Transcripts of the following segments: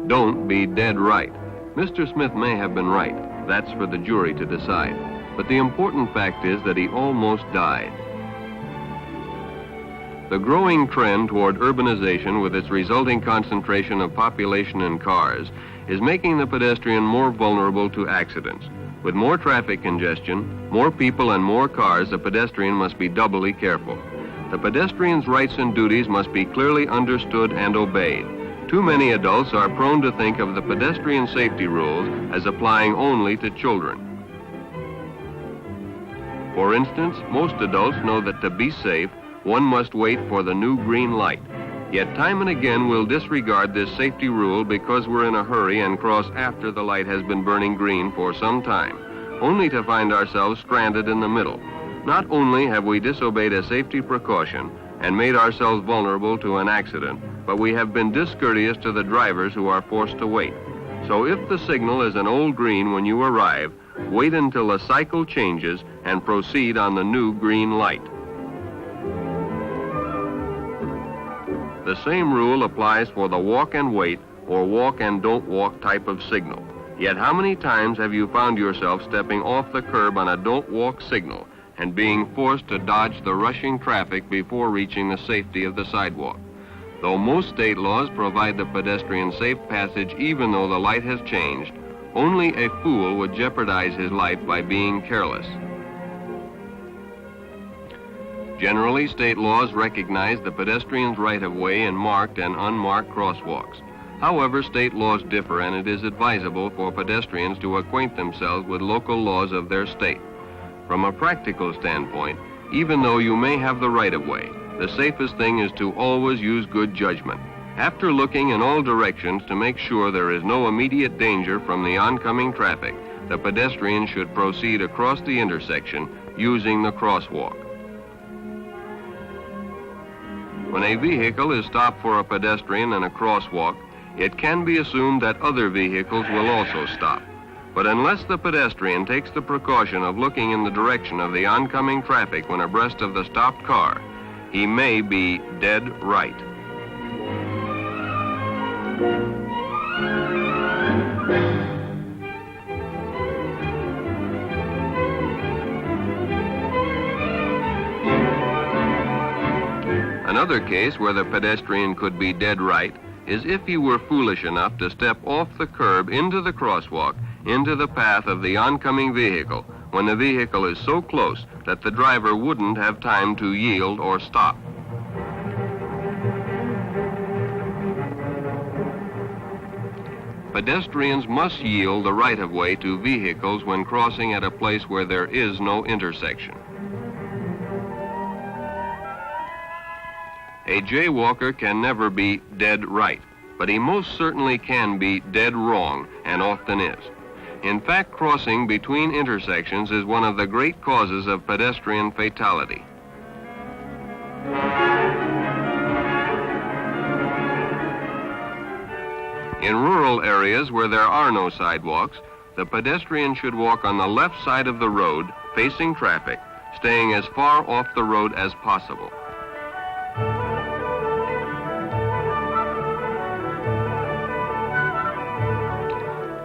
Don't be dead right. Mr. Smith may have been right. That's for the jury to decide. But the important fact is that he almost died. The growing trend toward urbanization with its resulting concentration of population in cars is making the pedestrian more vulnerable to accidents. With more traffic congestion, more people and more cars, the pedestrian must be doubly careful. The pedestrian's rights and duties must be clearly understood and obeyed. Too many adults are prone to think of the pedestrian safety rules as applying only to children. For instance, most adults know that to be safe, one must wait for the new green light. Yet time and again we'll disregard this safety rule because we're in a hurry and cross after the light has been burning green for some time, only to find ourselves stranded in the middle. Not only have we disobeyed a safety precaution and made ourselves vulnerable to an accident, but we have been discourteous to the drivers who are forced to wait. So if the signal is an old green when you arrive, wait until the cycle changes and proceed on the new green light. The same rule applies for the walk and wait or walk and don't walk type of signal. Yet how many times have you found yourself stepping off the curb on a don't walk signal and being forced to dodge the rushing traffic before reaching the safety of the sidewalk? Though most state laws provide the pedestrian safe passage even though the light has changed, only a fool would jeopardize his life by being careless. Generally, state laws recognize the pedestrian's right-of-way in marked and unmarked crosswalks. However, state laws differ, and it is advisable for pedestrians to acquaint themselves with local laws of their state. From a practical standpoint, even though you may have the right-of-way, the safest thing is to always use good judgment. After looking in all directions to make sure there is no immediate danger from the oncoming traffic, the pedestrian should proceed across the intersection using the crosswalk. When a vehicle is stopped for a pedestrian in a crosswalk, it can be assumed that other vehicles will also stop. But unless the pedestrian takes the precaution of looking in the direction of the oncoming traffic when abreast of the stopped car, he may be dead right. Another case where the pedestrian could be dead right is if he were foolish enough to step off the curb into the crosswalk, into the path of the oncoming vehicle, when the vehicle is so close that the driver wouldn't have time to yield or stop. Pedestrians must yield the right-of-way to vehicles when crossing at a place where there is no intersection. A jaywalker can never be dead right, but he most certainly can be dead wrong, and often is. In fact, crossing between intersections is one of the great causes of pedestrian fatality. In rural areas where there are no sidewalks, the pedestrian should walk on the left side of the road, facing traffic, staying as far off the road as possible.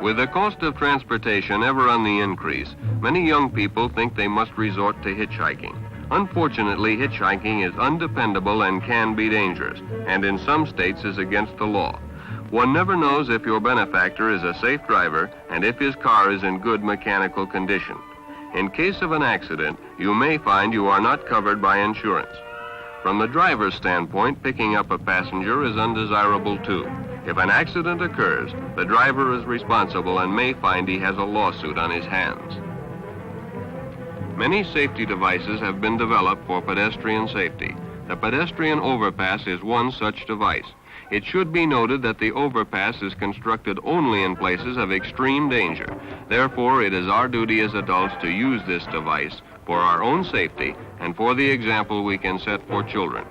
With the cost of transportation ever on the increase, many young people think they must resort to hitchhiking. Unfortunately, hitchhiking is undependable and can be dangerous, and in some states is against the law. One never knows if your benefactor is a safe driver and if his car is in good mechanical condition. In case of an accident, you may find you are not covered by insurance. From the driver's standpoint, picking up a passenger is undesirable too. If an accident occurs, the driver is responsible and may find he has a lawsuit on his hands. Many safety devices have been developed for pedestrian safety. The pedestrian overpass is one such device. It should be noted that the overpass is constructed only in places of extreme danger. Therefore, it is our duty as adults to use this device for our own safety and for the example we can set for children.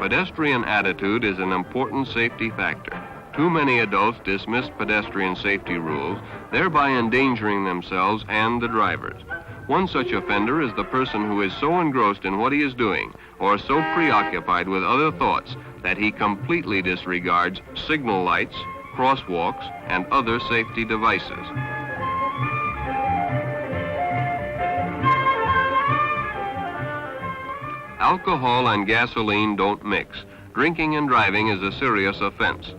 Pedestrian attitude is an important safety factor. Too many adults dismiss pedestrian safety rules, thereby endangering themselves and the drivers. One such offender is the person who is so engrossed in what he is doing or so preoccupied with other thoughts that he completely disregards signal lights, crosswalks, and other safety devices. Alcohol and gasoline don't mix. Drinking and driving is a serious offense.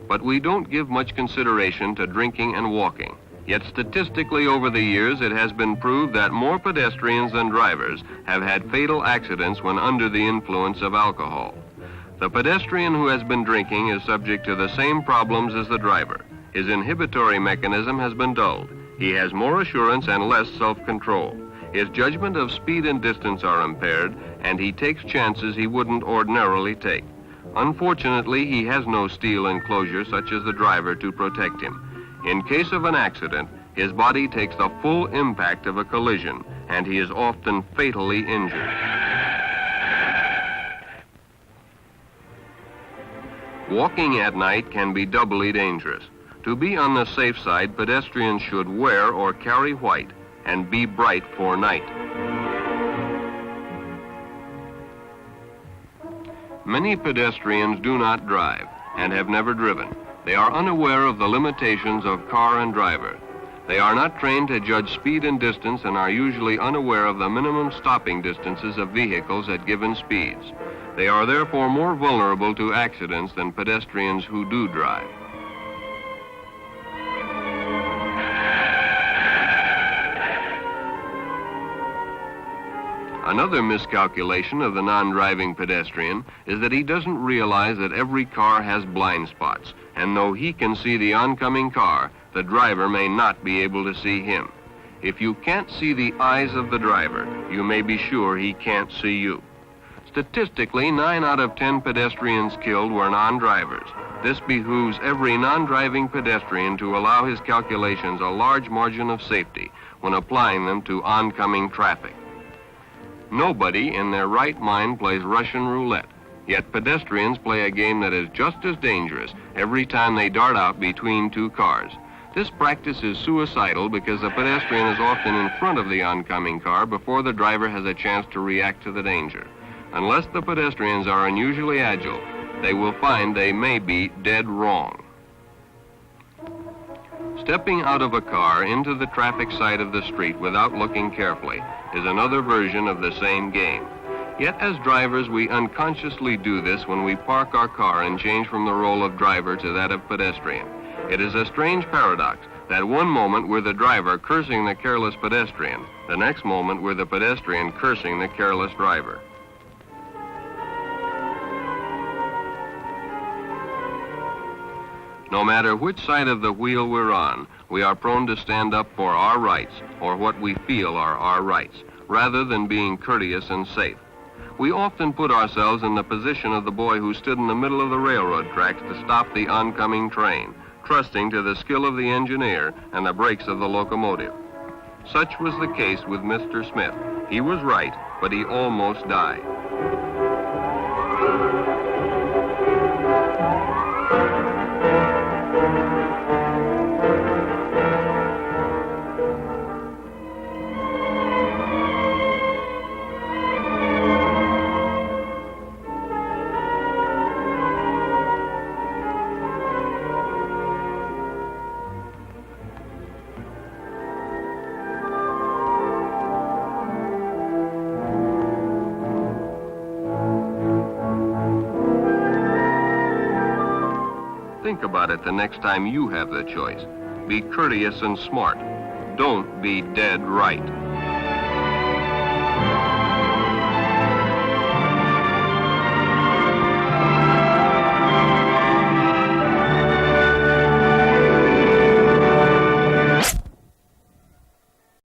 But we don't give much consideration to drinking and walking. Yet statistically over the years, it has been proved that more pedestrians than drivers have had fatal accidents when under the influence of alcohol. The pedestrian who has been drinking is subject to the same problems as the driver. His inhibitory mechanism has been dulled. He has more assurance and less self-control. His judgment of speed and distance are impaired, and he takes chances he wouldn't ordinarily take. Unfortunately, he has no steel enclosure such as the driver to protect him. In case of an accident, his body takes the full impact of a collision, and he is often fatally injured. Walking at night can be doubly dangerous. To be on the safe side, pedestrians should wear or carry white and be bright for night. Many pedestrians do not drive and have never driven. They are unaware of the limitations of car and driver. They are not trained to judge speed and distance and are usually unaware of the minimum stopping distances of vehicles at given speeds. They are therefore more vulnerable to accidents than pedestrians who do drive. Another miscalculation of the non-driving pedestrian is that he doesn't realize that every car has blind spots, and though he can see the oncoming car, the driver may not be able to see him. If you can't see the eyes of the driver, you may be sure he can't see you. Statistically, 9 out of 10 pedestrians killed were non-drivers. This behooves every non-driving pedestrian to allow his calculations a large margin of safety when applying them to oncoming traffic. Nobody in their right mind plays Russian roulette, yet pedestrians play a game that is just as dangerous every time they dart out between two cars. This practice is suicidal because the pedestrian is often in front of the oncoming car before the driver has a chance to react to the danger. Unless the pedestrians are unusually agile, they will find they may be dead wrong. Stepping out of a car into the traffic side of the street without looking carefully is another version of the same game. Yet as drivers, we unconsciously do this when we park our car and change from the role of driver to that of pedestrian. It is a strange paradox that one moment we're the driver cursing the careless pedestrian, the next moment we're the pedestrian cursing the careless driver. No matter which side of the wheel we're on, we are prone to stand up for our rights, or what we feel are our rights, rather than being courteous and safe. We often put ourselves in the position of the boy who stood in the middle of the railroad tracks to stop the oncoming train, trusting to the skill of the engineer and the brakes of the locomotive. Such was the case with Mr. Smith. He was right, but he almost died. Think about it the next time you have the choice. Be courteous and smart. Don't be dead right.